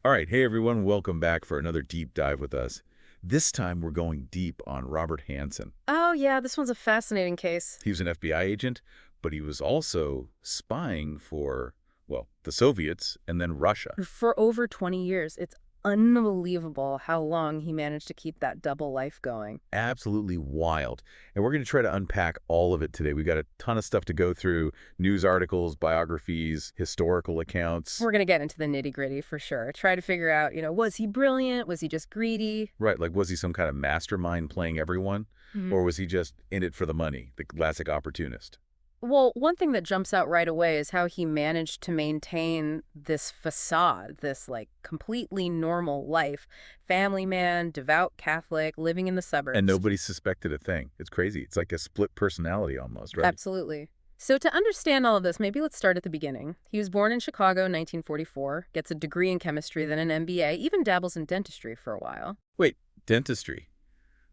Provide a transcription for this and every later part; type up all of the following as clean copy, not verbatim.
All right, hey everyone, welcome back for another deep dive with us. This time we're going deep on Robert Hanssen. Oh, yeah, this one's a fascinating case. He was an FBI agent, but he was also spying for, well, the Soviets and then Russia. For over 20 years, it's unbelievable how long he managed to keep that double life going. Absolutely wild. And we're going to try to unpack all of it today. We've got a ton of stuff to go through, news articles, biographies, historical accounts. We're going to get into the nitty-gritty for sure. Try to figure out, was he brilliant? Was he just greedy? Right, like was he some kind of mastermind playing everyone? Mhm. Or was he just in it for the money, the classic opportunist? Well, one thing that jumps out right away is how he managed to maintain this facade, this completely normal life. Family man, devout Catholic, living in the And suburbs. nobody suspected a thing. It's crazy. It's like a split personality almost, right? Absolutely. So to understand all of this, maybe let's start at the beginning. He was born in Chicago in 1944, gets a degree in chemistry, then an MBA, even dabbles in dentistry for a while. Wait, dentistry.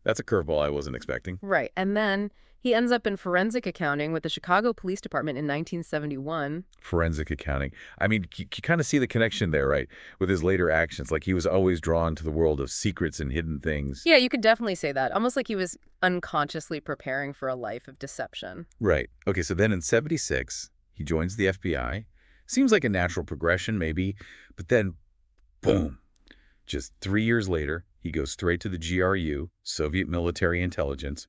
That's a curveball I wasn't expecting. Right. And then he ends up in forensic accounting with the Chicago Police Department in 1971. Forensic accounting. I mean, you kind of see the connection there, right? With his later actions. Like he was always drawn to the world of secrets and hidden things. Yeah, you could definitely say that. Almost like he was unconsciously preparing for a life of deception. Right. Okay, so then in 76, he joins the FBI. Seems like a natural progression, maybe. But then, boom. Just 3 years later, he goes straight to the GRU, Soviet Military Intelligence,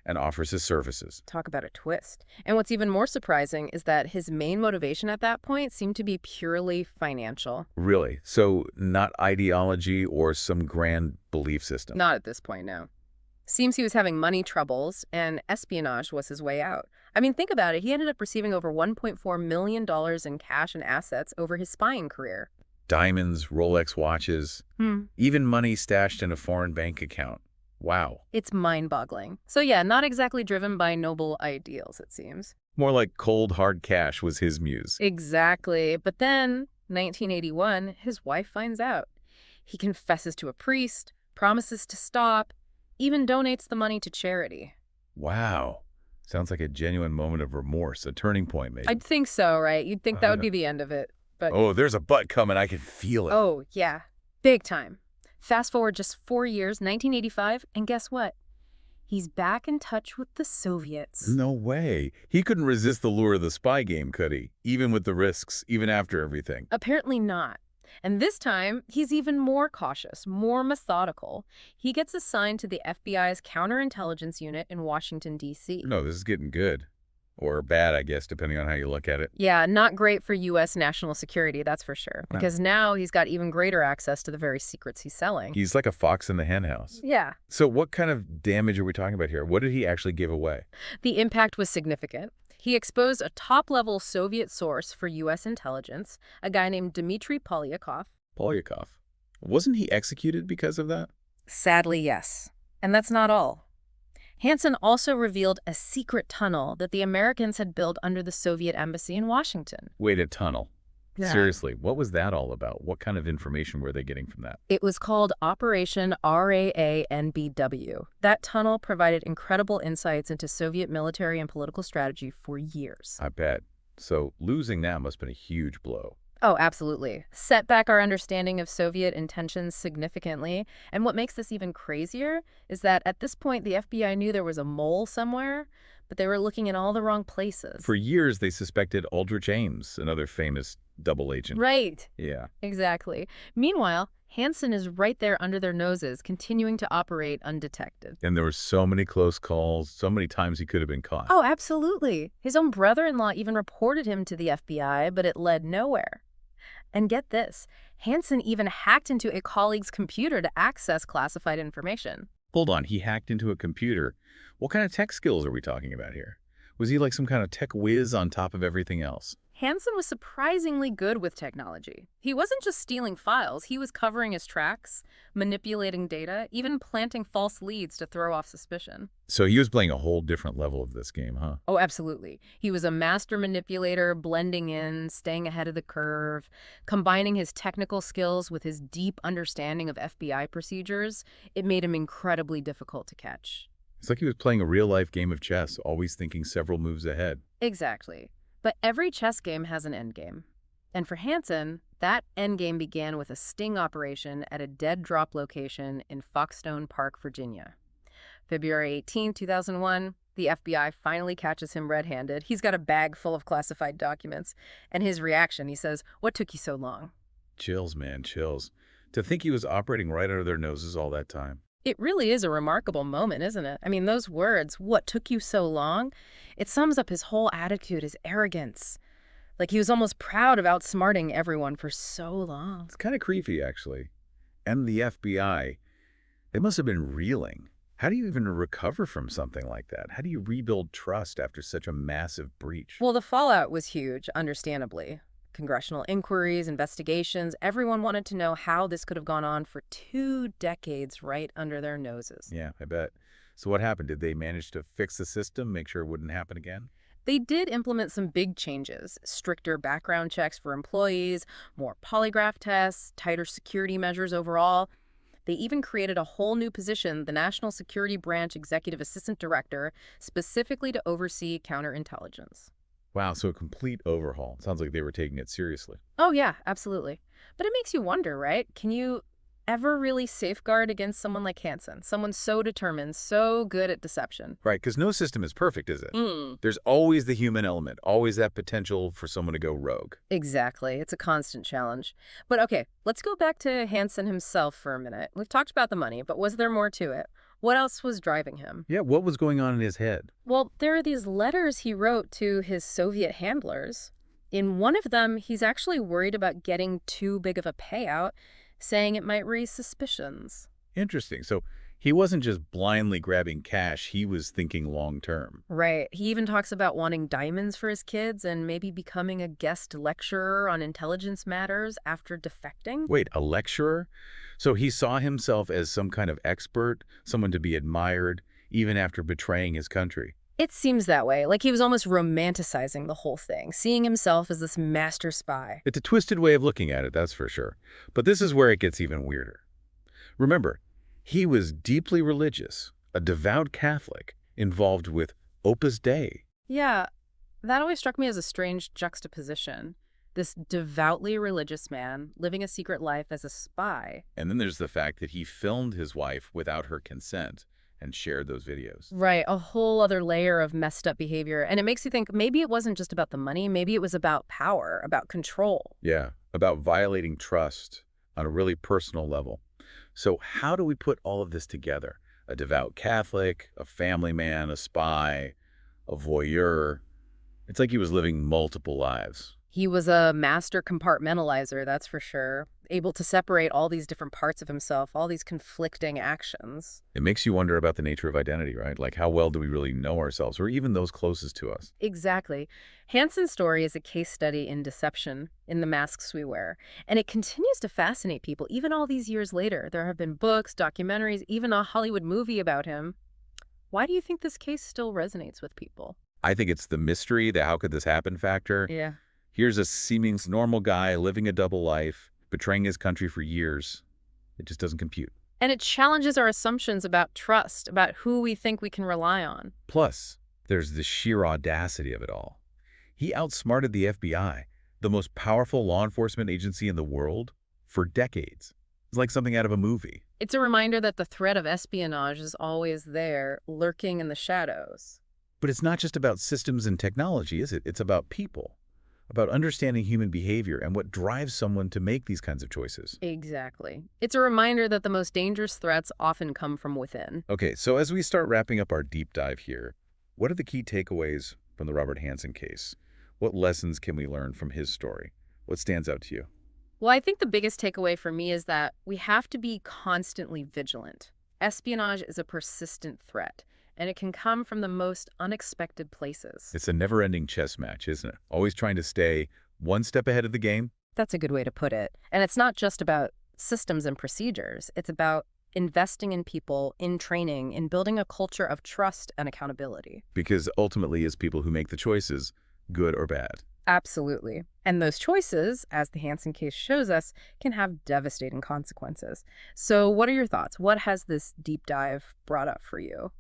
and offers his services. Talk about a twist. And what's even more surprising is that his main motivation at that point seemed to be purely financial. Really? So not ideology or some grand belief system? Not at this point, no. Seems he was having money troubles, and espionage was his way out. I mean, think about it. He ended up receiving over $1.4 million in cash and assets over his spying career. Diamonds, Rolex watches, even money stashed in a foreign bank account. Wow. It's mind-boggling. So yeah, not exactly driven by noble ideals, it seems. More like cold, hard cash was his muse. Exactly. But then, 1981, his wife finds out. He confesses to a priest, promises to stop, even donates the money to charity. Wow. Sounds like a genuine moment of remorse, a turning point maybe. I'd think so, right? You'd think that would be the end of it. But Oh, there's a butt coming. I can feel it. oh, yeah. Big time. Fast forward just 4 years, 1985, and guess what? He's back in touch with the Soviets. No way. He couldn't resist the lure of the spy game, could he? Even with the risks, even after everything. Apparently not. And this time, he's even more cautious, more methodical. He gets assigned to the FBI's counterintelligence unit in Washington, D.C. No, this is getting good. Or bad, I guess, depending on how you look at it. Yeah, not great for U.S. national security, that's for sure. Because now he's got even greater access to the very secrets he's selling. He's like a fox in the henhouse. Yeah. So what kind of damage are we talking about here? What did he actually give away? The impact was significant. He exposed a top-level Soviet source for U.S. intelligence, a guy named Dmitry Polyakov. Polyakov. Wasn't he executed because of that? Sadly, yes. And that's not all. Hanssen also revealed a secret tunnel that the Americans had built under the Soviet embassy in Washington. Wait, a tunnel. Yeah. Seriously, what was that all about? What kind of information were they getting from that? It was called Operation RAANBW. That tunnel provided incredible insights into Soviet military and political strategy for years. I bet. So losing that must have been a huge blow. Oh, absolutely. Set back our understanding of Soviet intentions significantly. And what makes this even crazier is that at this point, the FBI knew there was a mole somewhere, but they were looking in all the wrong places. For years, they suspected Aldrich Ames, another famous double agent. Right. Yeah. Exactly. Meanwhile, Hanssen is right there under their noses, continuing to operate undetected. And there were so many close calls, so many times he could have been caught. Oh, absolutely. His own brother-in-law even reported him to the FBI, but it led nowhere. And get this, Hanssen even hacked into a colleague's computer to access classified information. Hold on, he hacked into a computer. What kind of tech skills are we talking about here? Was he like some kind of tech whiz on top of everything else? Hanssen was surprisingly good with technology. He wasn't just stealing files, he was covering his tracks, manipulating data, even planting false leads to throw off suspicion. So he was playing a whole different level of this game, huh? Oh, absolutely. He was a master manipulator, blending in, staying ahead of the curve, combining his technical skills with his deep understanding of FBI procedures. It made him incredibly difficult to catch. It's like he was playing a real-life game of chess, always thinking several moves ahead. Exactly. But every chess game has an endgame. And for Hanssen, That endgame began with a sting operation at a dead drop location in Foxstone Park, Virginia. February 18, 2001, the FBI finally catches him red-handed. He's got a bag full of classified documents. And his reaction, he says, "What took you so long?" Chills, man, chills. To think he was operating right under their noses all that time. It really is a remarkable moment, isn't it? I mean, those words, "what took you so long?" It sums up his whole attitude, his arrogance. Like he was almost proud of outsmarting everyone for so long. It's kind of creepy, actually. And the FBI, they must have been reeling. How do you even recover from something like that? How do you rebuild trust after such a massive breach? Well, the fallout was huge, understandably. Congressional inquiries, investigations, everyone wanted to know how this could have gone on for 2 decades right under their noses. Yeah, I bet. So what happened? Did they manage to fix the system, make sure it wouldn't happen again? They did implement some big changes: stricter background checks for employees, more polygraph tests, tighter security measures overall. They even created a whole new position, the National Security Branch Executive Assistant Director, specifically to oversee counterintelligence. Wow, so a complete overhaul. Sounds like they were taking it seriously. Oh, yeah, absolutely. But it makes you wonder, right? Can you ever really safeguard against someone like Hansen? Someone so determined, so good at deception. Right, because no system is perfect, is it? Mm. There's always the human element, always that potential for someone to go rogue. Exactly. It's a constant challenge. But okay, let's go back to Hansen himself for a minute. We've talked about the money, but was there more to it? What else was driving him? Yeah, what was going on in his head? Well, there are these letters he wrote to his Soviet handlers. In one of them, he's actually worried about getting too big of a payout, saying it might raise suspicions. Interesting. So he wasn't just blindly grabbing cash, he was thinking long term. Right. He even talks about wanting diamonds for his kids and maybe becoming a guest lecturer on intelligence matters after defecting. Wait, a lecturer? So he saw himself as some kind of expert, someone to be admired, even after betraying his country. It seems that way, like he was almost romanticizing the whole thing, seeing himself as this master spy. It's a twisted way of looking at it, that's for sure. But this is where it gets even weirder. Remember, he was deeply religious, a devout Catholic, involved with Opus Dei. Yeah, that always struck me as a strange juxtaposition. This devoutly religious man living a secret life as a spy. And then there's the fact that he filmed his wife without her consent and shared those videos. Right, a whole other layer of messed up behavior. And it makes you think maybe it wasn't just about the money, maybe it was about power, about control. Yeah, about violating trust on a really personal level. So how do we put all of this together? A devout Catholic, a family man, a spy, a voyeur. It's like he was living multiple lives. He was a master compartmentalizer, that's for sure, able to separate all these different parts of himself, all these conflicting actions. It makes you wonder about the nature of identity, right? Like how well do we really know ourselves, or even those closest to us? Exactly. Hansen's story is a case study in deception, in the masks we wear. And it continues to fascinate people, even all these years later. There have been books, documentaries, even a Hollywood movie about him. Why do you think this case still resonates with people? I think it's the mystery, the how could this happen factor. Yeah. Here's a seeming normal guy living a double life, betraying his country for years. It just doesn't compute. And it challenges our assumptions about trust, about who we think we can rely on. Plus, there's the sheer audacity of it all. He outsmarted the FBI, the most powerful law enforcement agency in the world, for decades. It's like something out of a movie. It's a reminder that the threat of espionage is always there, lurking in the shadows. But it's not just about systems and technology, is it? It's about people, about understanding human behavior and what drives someone to make these kinds of choices. Exactly. It's a reminder that the most dangerous threats often come from within. Okay, so as we start wrapping up our deep dive here, what are the key takeaways from the Robert Hanssen case? What lessons can we learn from his story? What stands out to you? Well, I think the biggest takeaway for me is that we have to be constantly vigilant. Espionage is a persistent threat, and it can come from the most unexpected places. It's a never-ending chess match, isn't it? Always trying to stay one step ahead of the game. That's a good way to put it. And it's not just about systems and procedures. It's about investing in people, in training, in building a culture of trust and accountability. Because ultimately, it's people who make the choices, good or bad. Absolutely. And those choices, as the Hanssen case shows us, can have devastating consequences. So what are your thoughts? What has this deep dive brought up for you?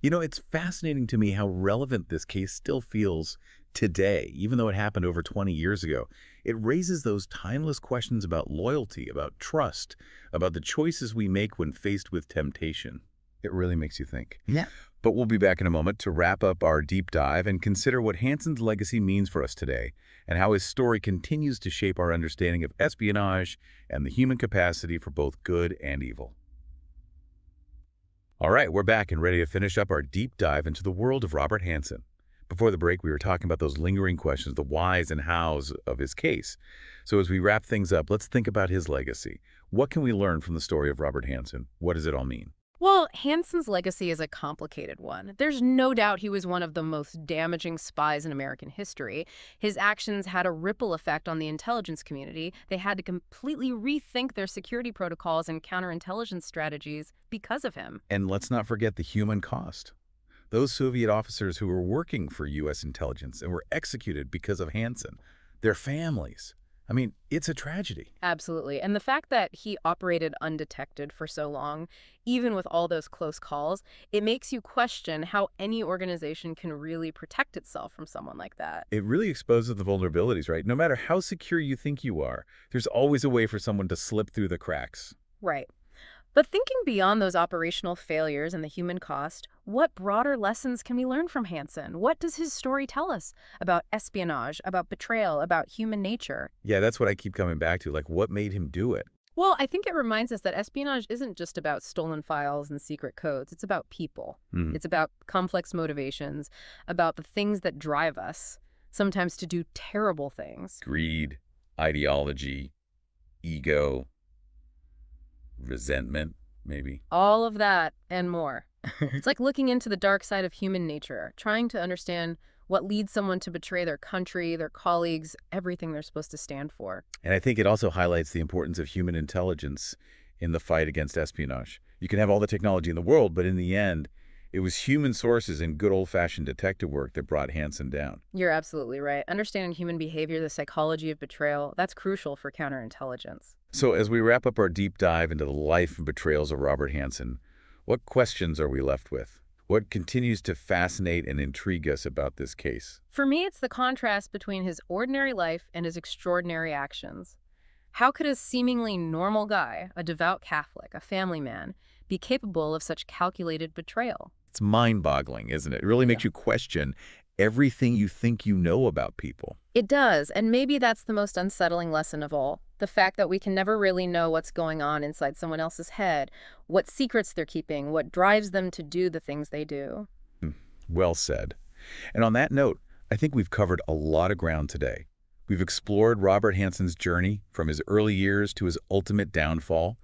You know, it's fascinating to me how relevant this case still feels today, even though it happened over 20 years ago, it raises those timeless questions about loyalty, about trust, about the choices we make when faced with temptation. It really makes you think. Yeah. But we'll be back in a moment to wrap up our deep dive and consider what Hanssen's legacy means for us today and how his story continues to shape our understanding of espionage and the human capacity for both good and evil. All right, we're back and ready to finish up our deep dive into the world of Robert Hanssen. Before the break, we were talking about those lingering questions, the whys and hows of his case. So as we wrap things up, let's think about his legacy. What can we learn from the story of Robert Hanssen? What does it all mean? Well, Hanssen's legacy is a complicated one. There's no doubt he was one of the most damaging spies in American history. His actions had a ripple effect on the intelligence community. They had to completely rethink their security protocols and counterintelligence strategies because of him. And let's not forget the human cost. Those Soviet officers who were working for U.S. intelligence and were executed because of Hanssen, their families. I mean, it's a tragedy. Absolutely. And the fact that he operated undetected for so long, even with all those close calls, it makes you question how any organization can really protect itself from someone like that. It really exposes the vulnerabilities, right? No matter how secure you think you are, there's always a way for someone to slip through the cracks. Right. But thinking beyond those operational failures and the human cost, what broader lessons can we learn from Hanssen? What does his story tell us about espionage, about betrayal, about human nature? Yeah, that's what I keep coming back to. Like, what made him do it? Well, I think it reminds us that espionage isn't just about stolen files and secret codes. It's about people. It's about complex motivations, about the things that drive us, sometimes to do terrible things. Greed, ideology, ego, resentment, maybe. All of that and more. It's like looking into the dark side of human nature, trying to understand what leads someone to betray their country, their colleagues, everything they're supposed to stand for. And I think it also highlights the importance of human intelligence in the fight against espionage. You can have all the technology in the world, but in the end, it was human sources and good old-fashioned detective work that brought Hanssen down. You're absolutely right. Understanding human behavior, the psychology of betrayal, that's crucial for counterintelligence. So as we wrap up our deep dive into the life and betrayals of Robert Hanssen, what questions are we left with? What continues to fascinate and intrigue us about this case? For me, it's the contrast between his ordinary life and his extraordinary actions. How could a seemingly normal guy, a devout Catholic, a family man, be capable of such calculated betrayal? It's mind-boggling, isn't it? It really makes you question everything you think you know about people. It does, and maybe that's the most unsettling lesson of all. The fact that we can never really know what's going on inside someone else's head, what secrets they're keeping, what drives them to do the things they do. Well said. And on that note, I think we've covered a lot of ground today. We've explored Robert Hanssen's journey from his early years to his ultimate downfall.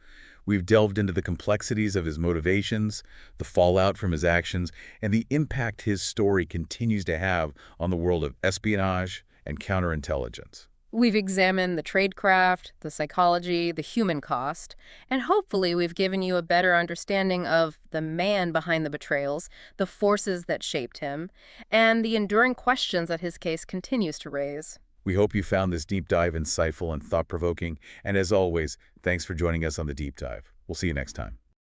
We've delved into the complexities of his motivations, the fallout from his actions, and the impact his story continues to have on the world of espionage and counterintelligence. We've examined the tradecraft, the psychology, the human cost, and hopefully we've given you a better understanding of the man behind the betrayals, the forces that shaped him, and the enduring questions that his case continues to raise. We hope you found this deep dive insightful and thought-provoking, and as always, thanks for joining us on the deep dive. We'll see you next time.